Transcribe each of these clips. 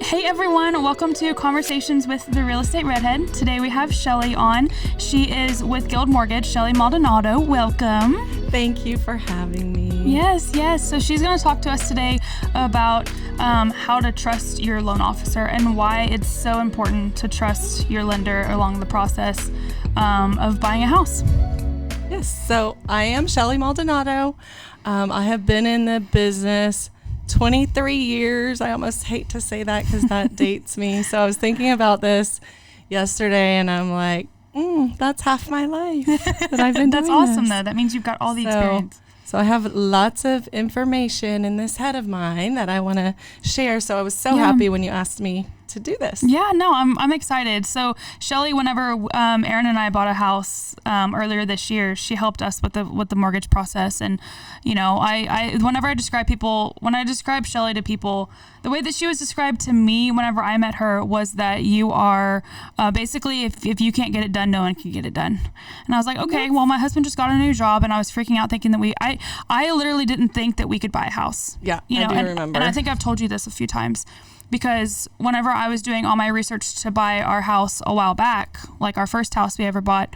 Hey everyone, welcome to Conversations with the Real Estate Redhead. Today we have Shelly on. She is with Guild Mortgage, Shelly Maldonado. Welcome. Thank you for having me. Yes. So she's going to talk to us today about how to trust your loan officer and why it's so important to trust your lender along the process of buying a house. Yes, so I am Shelly Maldonado. I have been in the business 23 years. I almost hate to say that because that dates me. So I was thinking about this yesterday and I'm like, that's half my life that I've been doing That's awesome this. though. That means you've got all the experience. So I have lots of information in this head of mine that I want to share. So I was so happy when you asked me to do this. Yeah, no, I'm excited. So Shelly, whenever Aaron and I bought a house earlier this year, she helped us with the mortgage process. And I whenever I describe Shelly to people, the way that she was described to me whenever I met her was that you are basically if you can't get it done, no one can get it done. And I was like, okay, well, my husband just got a new job, and I was freaking out thinking that I literally didn't think that we could buy a house. Yeah, I do remember. And I think I've told you this a few times. Because whenever I was doing all my research to buy our house a while back, like our first house we ever bought,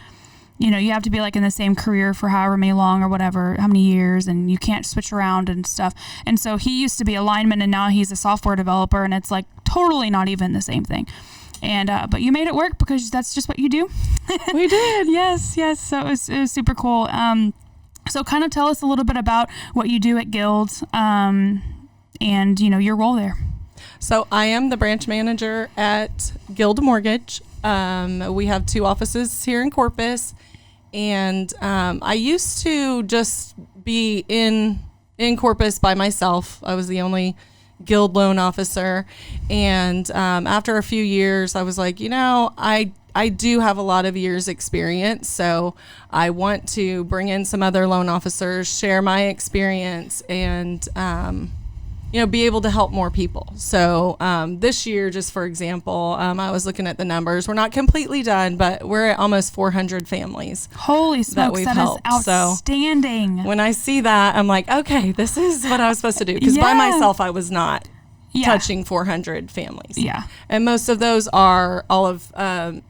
you have to be like in the same career for however many long or whatever, how many years, and you can't switch around and stuff. And so he used to be a lineman and now he's a software developer, and it's like totally not even the same thing. And but you made it work because that's just what you do. We did. Yes. So it was super cool. So kind of tell us a little bit about what you do at Guild and your role there. So I am the branch manager at Guild Mortgage. We have 2 offices here in Corpus, and I used to just be in Corpus by myself. I was the only Guild loan officer, and after a few years, I was like, I do have a lot of years experience, so I want to bring in some other loan officers, share my experience, and be able to help more people. So this year, just for example, I was looking at the numbers. We're not completely done, but we're at almost 400 families. Holy smokes, that is outstanding. So when I see that, I'm like, okay, this is what I was supposed to do. Because by myself, I was not touching 400 families. Yeah. And most of those are all of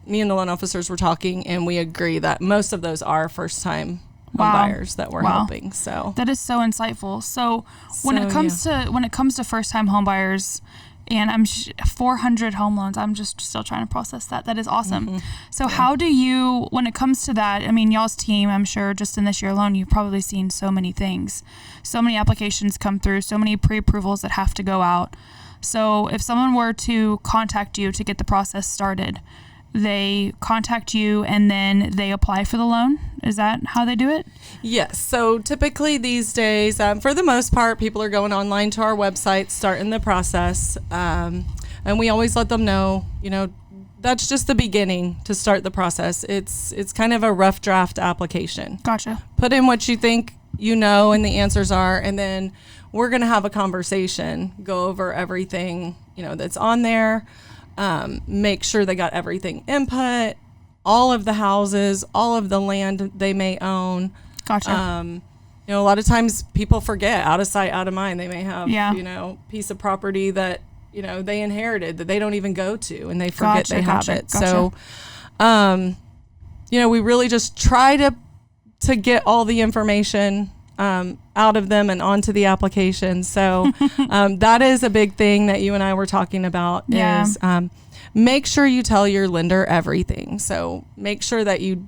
me and the loan officers were talking, and we agree that most of those are first-time home buyers that we're helping. So that is so insightful. So when it comes to first time home buyers, and I'm 400 home loans, I'm just still trying to process that. That is awesome. Mm-hmm. So how do you, when it comes to that, I mean, y'all's team, I'm sure just in this year alone, you've probably seen so many things, so many applications come through, so many pre-approvals that have to go out. So if someone were to contact you to get the process started, they contact you and then they apply for the loan? Is that how they do it? Yes. So typically these days, for the most part, people are going online to our website, starting the process. And we always let them know, that's just the beginning to start the process. It's kind of a rough draft application. Gotcha. Put in what you think and the answers are, and then we're going to have a conversation, go over everything, that's on there. Make sure they got everything input, all of the houses, all of the land they may own. Gotcha. A lot of times people forget, out of sight, out of mind. They may have, piece of property that, they inherited that they don't even go to, and they forget they have it. Gotcha. So, we really just try to get all the information out of them and onto the application. So that is a big thing that you and I were talking about is make sure you tell your lender everything. So make sure that you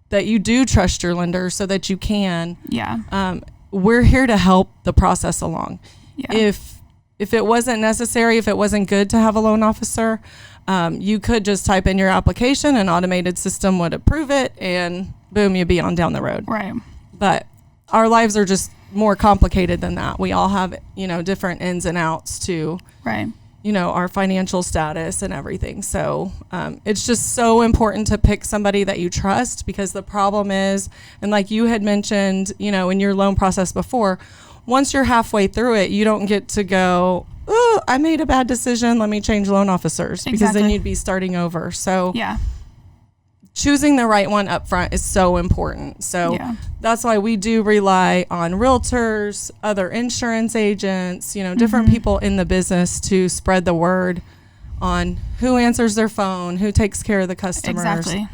do trust your lender so that you can. Yeah. We're here to help the process along. Yeah. If it wasn't necessary, if it wasn't good to have a loan officer, you could just type in your application, an automated system would approve it, and boom, you'd be on down the road. Right. But our lives are just more complicated than that. We all have, different ins and outs to, our financial status and everything. So it's just so important to pick somebody that you trust, because the problem is, and like you had mentioned, in your loan process before, once you're halfway through it, you don't get to go, oh, I made a bad decision, let me change loan officers, because then you'd be starting over. So choosing the right one up front is so important. So that's why we do rely on realtors, other insurance agents, different people in the business to spread the word on who answers their phone, who takes care of the customers. Exactly.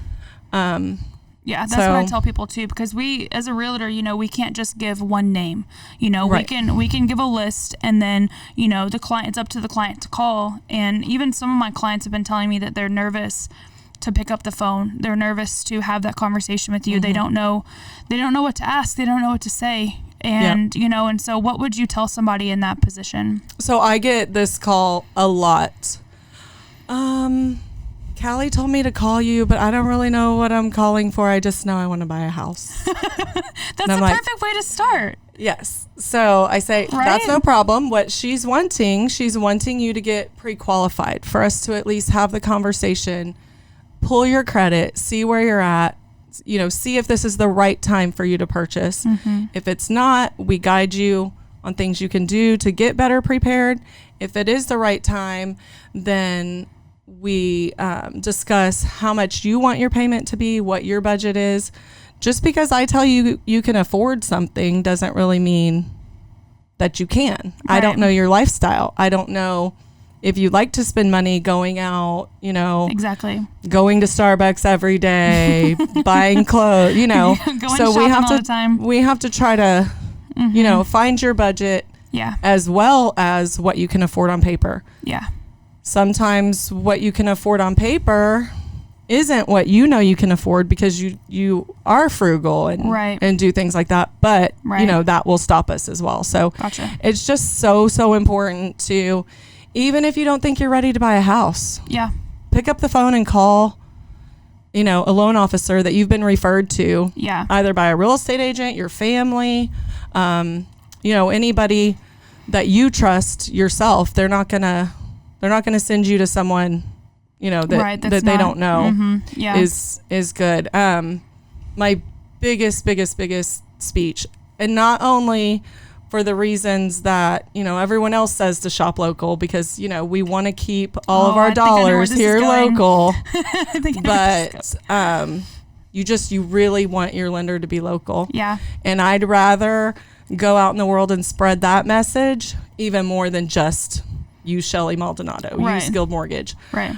Yeah, that's what I tell people too, because we, as a realtor, we can't just give one name. Right. we can give a list, and then the client, it's up to the client to call. And even some of my clients have been telling me that they're nervous to pick up the phone. They're nervous to have that conversation with you. Mm-hmm. They don't know what to ask. They don't know what to say. And and so what would you tell somebody in that position? So I get this call a lot. Callie told me to call you, but I don't really know what I'm calling for. I just know I want to buy a house. That's a perfect way to start. Yes. So I say, That's no problem. What she's wanting you to get pre-qualified, for us to at least have the conversation, pull your credit, see where you're at, see if this is the right time for you to purchase. Mm-hmm. If it's not, we guide you on things you can do to get better prepared. If it is the right time, then we discuss how much you want your payment to be, what your budget is. Just because I tell you you can afford something doesn't really mean that you can. Right. I don't know your lifestyle. I don't know if you like to spend money going out, exactly, going to Starbucks every day, buying clothes, going so shopping all the time. We have to try to, find your budget, as well as what you can afford on paper. Yeah. Sometimes what you can afford on paper isn't what you can afford, because you are frugal and do things like that. But, that will stop us as well. So gotcha. It's just so important to, even if you don't think you're ready to buy a house, pick up the phone and call, a loan officer that you've been referred to, either by a real estate agent, your family, anybody that you trust yourself. They're not gonna send you to someone, that they don't know is good. My biggest speech, and not only for the reasons that, everyone else says to shop local, because, we want to keep all of our dollars here local, but you really want your lender to be local. Yeah. And I'd rather go out in the world and spread that message even more than just use Shelly Maldonado, use Guild Mortgage. Right.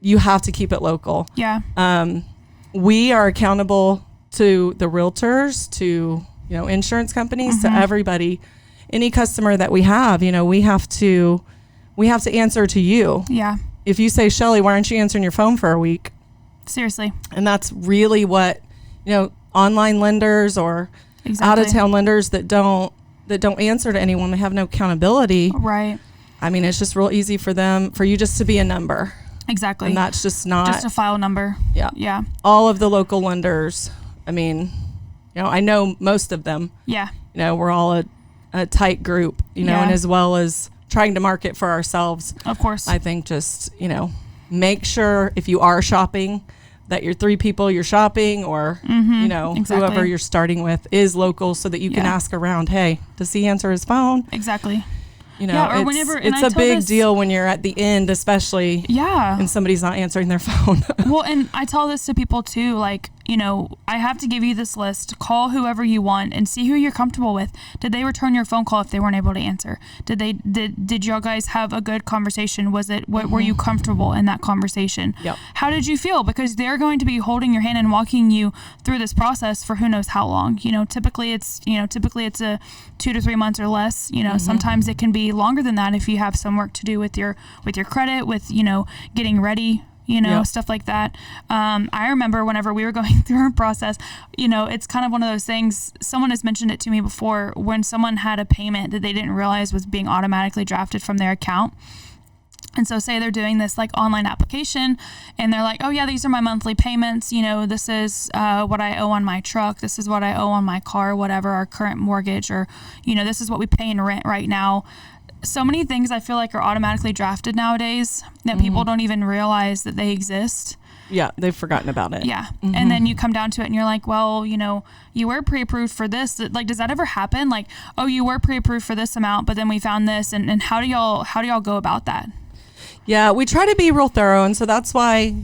You have to keep it local. Yeah. We are accountable to the realtors, to, insurance companies, to everybody, any customer that we have, we have to answer to you. Yeah. If you say, Shelly, why aren't you answering your phone for a week? Seriously. And that's really what, online lenders or out of town lenders that don't answer to anyone, they have no accountability. Right. I mean, it's just real easy for you just to be a number. Exactly. And that's just not. Just a file number. Yeah. Yeah. All of the local lenders, I mean, I know most of them. Yeah. We're all a tight group, and as well as trying to market for ourselves. Of course. I think just, make sure if you are shopping that your 3 people you're shopping or, whoever you're starting with is local, so that you can ask around, hey, does he answer his phone? Exactly. Or whenever, it's a big deal when you're at the end, especially and somebody's not answering their phone. Well, and I tell this to people too, like, I have to give you this list, call whoever you want and see who you're comfortable with. Did they return your phone call if they weren't able to answer? Did y'all guys have a good conversation? Were you comfortable in that conversation? Yep. How did you feel? Because they're going to be holding your hand and walking you through this process for who knows how long. Typically it's a 2 to 3 months or less. Sometimes it can be longer than that if you have some work to do with your credit, with getting ready, stuff like that. I remember whenever we were going through our process, it's kind of one of those things, someone has mentioned it to me before, when someone had a payment that they didn't realize was being automatically drafted from their account. And so say they're doing this like online application and they're like, oh yeah, these are my monthly payments. This is what I owe on my truck. This is what I owe on my car, whatever, our current mortgage, or, this is what we pay in rent right now. So many things I feel like are automatically drafted nowadays that people don't even realize that they exist. Yeah, they've forgotten about it. Yeah. Mm-hmm. And then you come down to it and you're like, well, you were pre-approved for this. Like, does that ever happen? Like, oh, you were pre-approved for this amount, but then we found this. And how do y'all go about that? Yeah, we try to be real thorough. And so that's why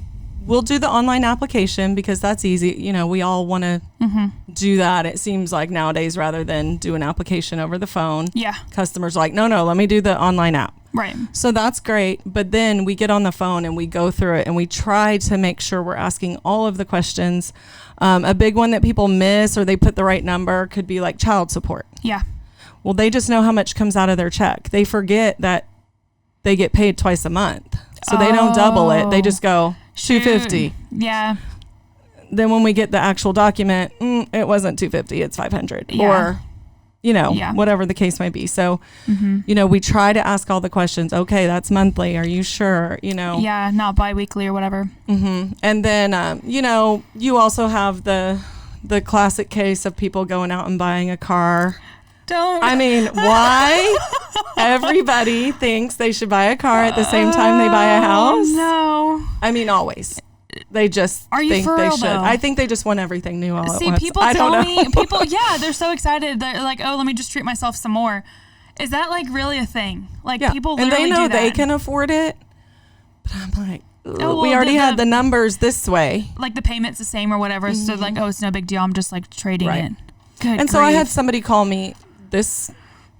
we'll do the online application, because that's easy. We all want to do that. It seems like nowadays, rather than do an application over the phone. Yeah. Customers are like, no, let me do the online app. Right. So that's great. But then we get on the phone and we go through it and we try to make sure we're asking all of the questions. A big one that people miss or they put the right number could be like child support. Yeah. Well, they just know how much comes out of their check. They forget that they get paid twice a month. So they don't double it. They just go $250. Yeah. Then when we get the actual document, it wasn't $250, it's $500. Yeah. Or, whatever the case may be. So, we try to ask all the questions. Okay, that's monthly. Are you sure? Yeah, not bi-weekly or whatever. And then, you also have the classic case of people going out and buying a car. I mean, why everybody thinks they should buy a car at the same time they buy a house? No. I mean, always. They just think they should. Though? I think they just want everything new all at once. See, people tell me, they're so excited. They're like, oh, let me just treat myself some more. Is that like really a thing? Like people literally and they know do that. they can afford it. But I'm like, we already had the numbers this way. Like the payment's the same or whatever. So like, oh, it's no big deal. I'm just like trading it. Good and so I had somebody call me this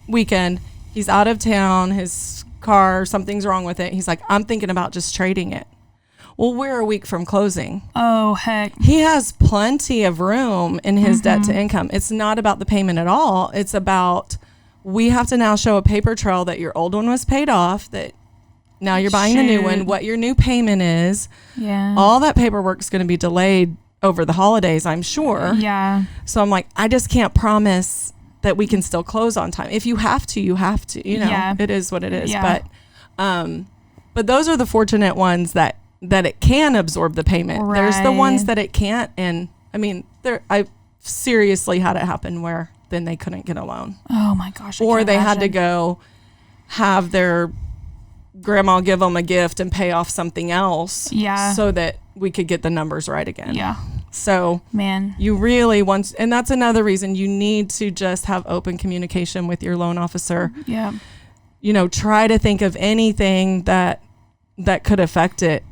weekend. He's out of town. His car, something's wrong with it. He's like, I'm thinking about just trading it. Well, we're a week from closing. Oh, heck. He has plenty of room in his debt to income. It's not about the payment at all. It's about we have to now show a paper trail that your old one was paid off, that now you're buying a new one, what your new payment is. Yeah. All that paperwork is going to be delayed over the holidays, I'm sure. Yeah. So I'm like, I just can't promise that we can still close on time. If you have to, you have to. It is what it is. Yeah. But those are the fortunate ones that it can absorb the payment. Right. There's the ones that it can't. And I mean, I seriously had it happen where then they couldn't get a loan. Oh my gosh. Or they had to go have their grandma give them a gift and pay off something else. Yeah. So that we could get the numbers right again. Yeah. So man, you really want, and that's another reason you need to just have open communication with your loan officer. Yeah. Try to think of anything that could affect it.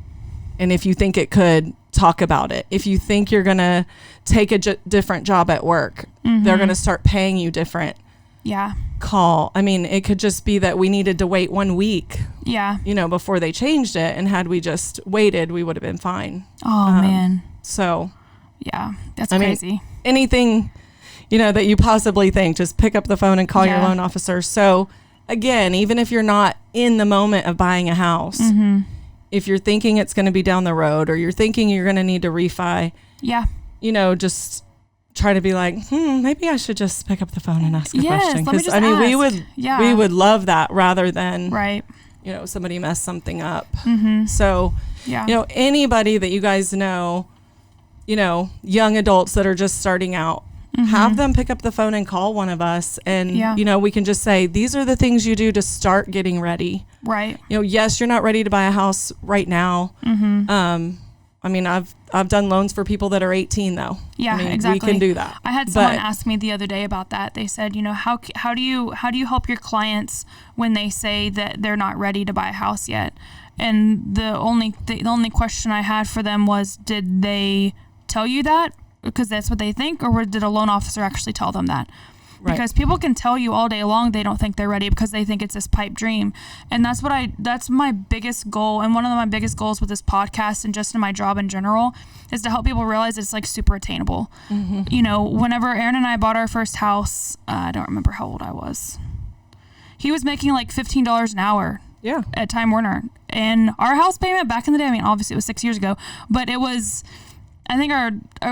And if you think it could, talk about it. If you think you're going to take a different job at work, they're going to start paying you different. Yeah. Call. I mean, it could just be that we needed to wait 1 week. Yeah. Before they changed it. And had we just waited, we would have been fine. Oh, man. So. Yeah. That's crazy. Mean, anything, that you possibly think, just pick up the phone and call your loan officer. So, again, even if you're not in the moment of buying a house, if you're thinking it's going to be down the road or you're thinking you're going to need to refi, just try to be like, maybe I should just pick up the phone and ask a question. Because we would love that rather than somebody mess something up. So anybody that you guys know, young adults that are just starting out, have them pick up the phone and call one of us. And, we can just say, these are the things you do to start getting ready. Right. Yes, you're not ready to buy a house right now. I mean, I've done loans for people that are 18 though. Yeah, I mean, exactly. We can do that. I had someone ask me the other day about that. They said, how do you help your clients when they say that they're not ready to buy a house yet? And the only question I had for them was, did they tell you that because that's what they think, or did a loan officer actually tell them that? Right. Because people can tell you all day long they don't think they're ready because they think it's this pipe dream. And that's my biggest goal, and one of my biggest goals with this podcast and just in my job in general is to help people realize it's like super attainable. Whenever Aaron and I bought our first house, I don't remember how old I was. He was making like $15 an hour at Time Warner. And our house payment back in the day, I mean, obviously it was 6 years ago, but it was, I think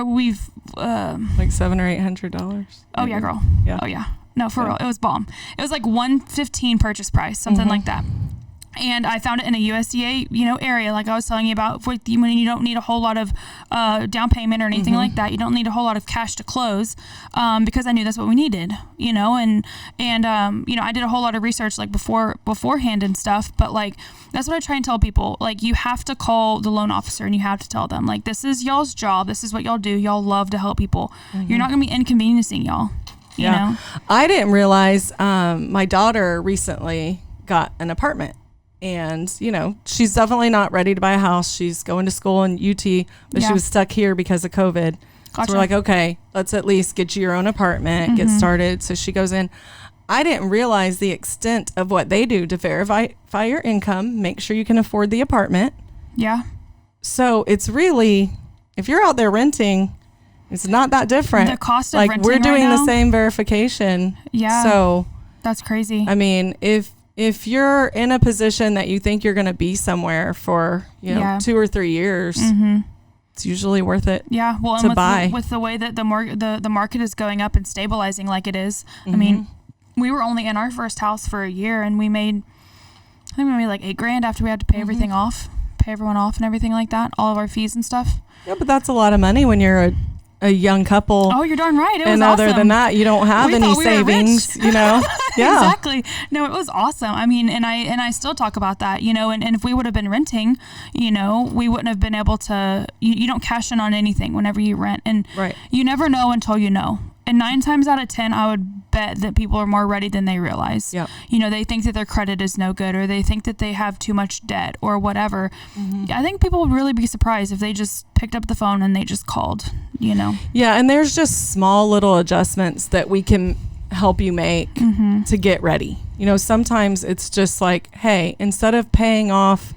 we've like $700 or $800. Oh yeah, girl. Yeah. Oh yeah. No, for real. It was bomb. It was like $115 purchase price, something like that. And I found it in a USDA, area, like I was telling you about, when you don't need a whole lot of down payment or anything like that. You don't need a whole lot of cash to close, because I knew that's what we needed, and I did a whole lot of research like beforehand and stuff. But like that's what I try and tell people. Like you have to call the loan officer and you have to tell them like this is y'all's job. This is what y'all do. Y'all love to help people. You're not gonna be inconveniencing y'all. You know? I didn't realize my daughter recently got an apartment. And, she's definitely not ready to buy a house. She's going to school in UT, but she was stuck here because of COVID. Gotcha. So we're like, okay, let's at least get you your own apartment, get started. So she goes in. I didn't realize the extent of what they do to verify your income, make sure you can afford the apartment. Yeah. So it's really, if you're out there renting, it's not that different. The cost of like renting we're doing right now, the same verification. Yeah. So that's crazy. I mean, if you're in a position that you think you're going to be somewhere for, 2 or 3 years, it's usually worth it. Yeah. Well, to and buy. with the way that the market is going up and stabilizing like it is, I mean, we were only in our first house for a year, and I think we made like $8,000 after we had to pay everything off, pay everyone off and everything like that, all of our fees and stuff. Yeah, but that's a lot of money when you're a young couple. Oh, you're darn right. It was and awesome. other than that, you don't have any savings, Yeah. Exactly. No, it was awesome. I mean, and I still talk about that, and if we would have been renting, we wouldn't have been able to, you don't cash in on anything whenever you rent. And you never know until you know. And 9 times out of 10, I would bet that people are more ready than they realize. Yep. They think that their credit is no good, or they think that they have too much debt or whatever. I think people would really be surprised if they just picked up the phone and they just called, Yeah, and there's just small little adjustments that we can help you make to get ready. Sometimes it's just like, hey, instead of paying off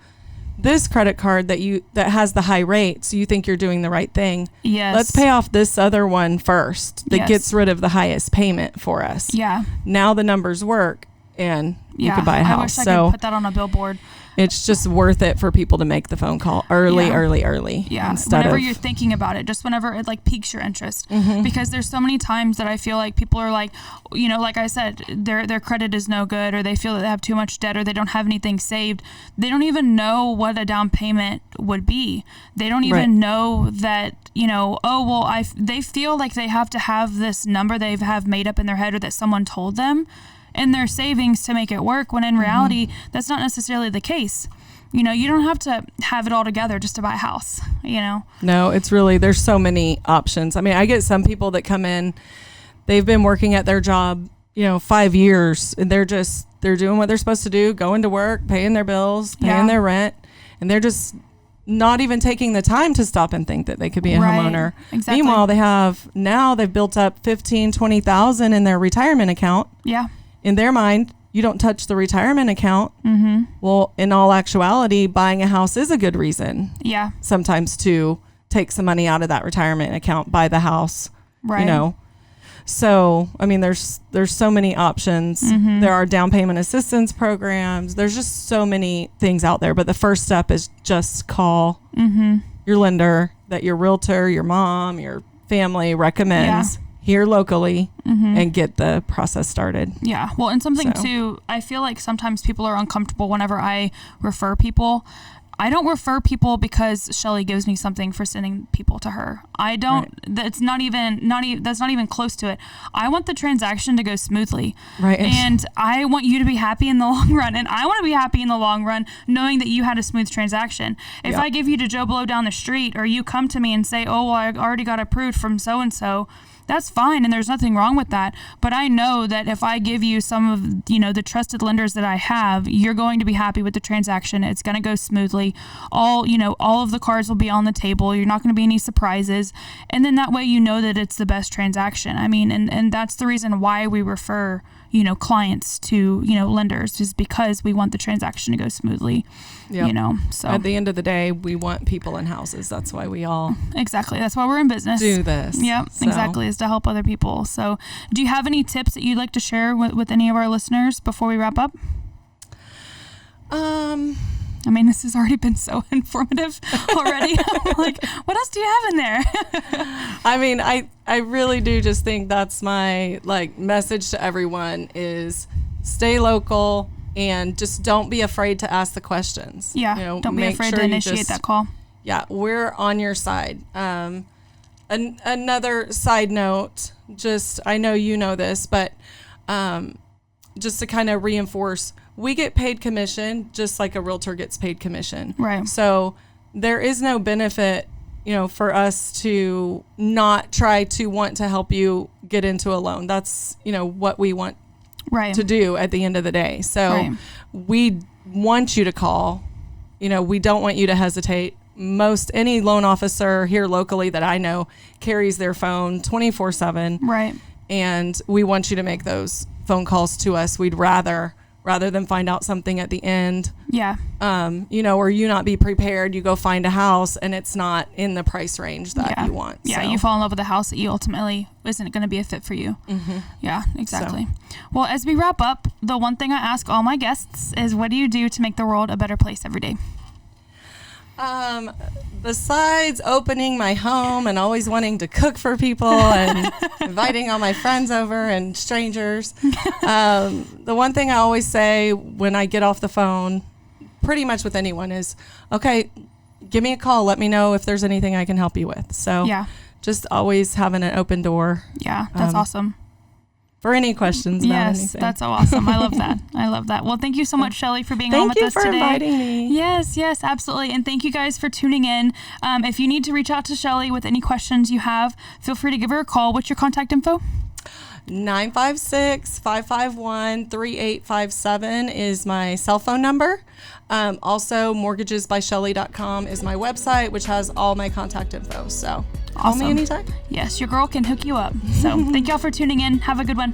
this credit card that has the high rate, so you think you're doing the right thing. Yes. Let's pay off this other one first that gets rid of the highest payment for us. Yeah. Now the numbers work, and you could buy a house. I wish I could put that on a billboard. It's just worth it for people to make the phone call early. Yeah. Whenever you're thinking about it, just whenever it like piques your interest, because there's so many times that I feel like people are like, like I said, their credit is no good, or they feel that they have too much debt, or they don't have anything saved. They don't even know what a down payment would be. They don't even know that, they feel like they have to have this number they have made up in their head, or that someone told them in their savings to make it work, when in reality that's not necessarily the case. You don't have to have it all together just to buy a house. No, it's really, there's so many options. I mean, I get some people that come in, they've been working at their job 5 years, and they're doing what they're supposed to do, going to work, paying their bills, paying their rent, and they're just not even taking the time to stop and think that they could be a homeowner. Exactly. Meanwhile, they've built up 15, 20,000 in their retirement account. Yeah. In their mind, you don't touch the retirement account. Well, in all actuality, buying a house is a good reason. Yeah. Sometimes to take some money out of that retirement account, buy the house. Right. So, I mean, there's so many options. There are down payment assistance programs. There's just so many things out there. But the first step is just call your lender that your realtor, your mom, your family recommends here locally, and get the process started. Yeah. Well, and something too, I feel like sometimes people are uncomfortable whenever I refer people. I don't refer people because Shelly gives me something for sending people to her. I don't, that's not even close to it. I want the transaction to go smoothly. Right. And I want you to be happy in the long run. And I want to be happy in the long run knowing that you had a smooth transaction. If I give you to Joe Blow down the street, or you come to me and say, oh, well, I already got approved from so-and-so, that's fine, and there's nothing wrong with that. But I know that if I give you some of, the trusted lenders that I have, you're going to be happy with the transaction. It's going to go smoothly. All of the cards will be on the table. You're not going to be any surprises. And then that way that it's the best transaction. I mean, and that's the reason why we refer, clients to, lenders, is because we want the transaction to go smoothly. Yep. So at the end of the day, we want people in houses. That's why we all that's why we're in business. Do this. Yep, so. Exactly, is to help other people. So do you have any tips that you'd like to share with any of our listeners before we wrap up? I mean, this has already been so informative already. I'm like, what else do you have in there? I mean, I really do just think that's my message to everyone is stay local. And just don't be afraid to ask the questions. Yeah, don't be afraid to initiate that call. Yeah, we're on your side. Another side note, I know you know this, but just to kind of reinforce, we get paid commission just like a realtor gets paid commission. Right. So there is no benefit, for us to not try to want to help you get into a loan. That's, what we want to do at the end of the day. So we want you to call. We don't want you to hesitate. Any loan officer here locally that I know carries their phone 24/7. Right. And we want you to make those phone calls to us. We'd rather than find out something at the end. Yeah. Or you not be prepared, you go find a house and it's not in the price range that you want. Yeah, so. You fall in love with a house that you ultimately isn't going to be a fit for you. Mm-hmm. Yeah, exactly. So. Well, as we wrap up, the one thing I ask all my guests is, what do you do to make the world a better place every day? Besides opening my home and always wanting to cook for people and inviting all my friends over and strangers, the one thing I always say when I get off the phone, pretty much with anyone, is, okay, give me a call. Let me know if there's anything I can help you with. So just always having an open door. Yeah, that's awesome. For any questions about anything. Yes, that's so awesome. I love that. I love that. Well, thank you so much, Shelly, for being on with us today. Thank you for inviting me. Yes, absolutely. And thank you guys for tuning in. If you need to reach out to Shelly with any questions you have, feel free to give her a call. What's your contact info? 956-551-3857 is my cell phone number. Also, mortgagesbyshelly.com is my website, which has all my contact info. So call me anytime. Yes, your girl can hook you up. So thank y'all for tuning in. Have a good one.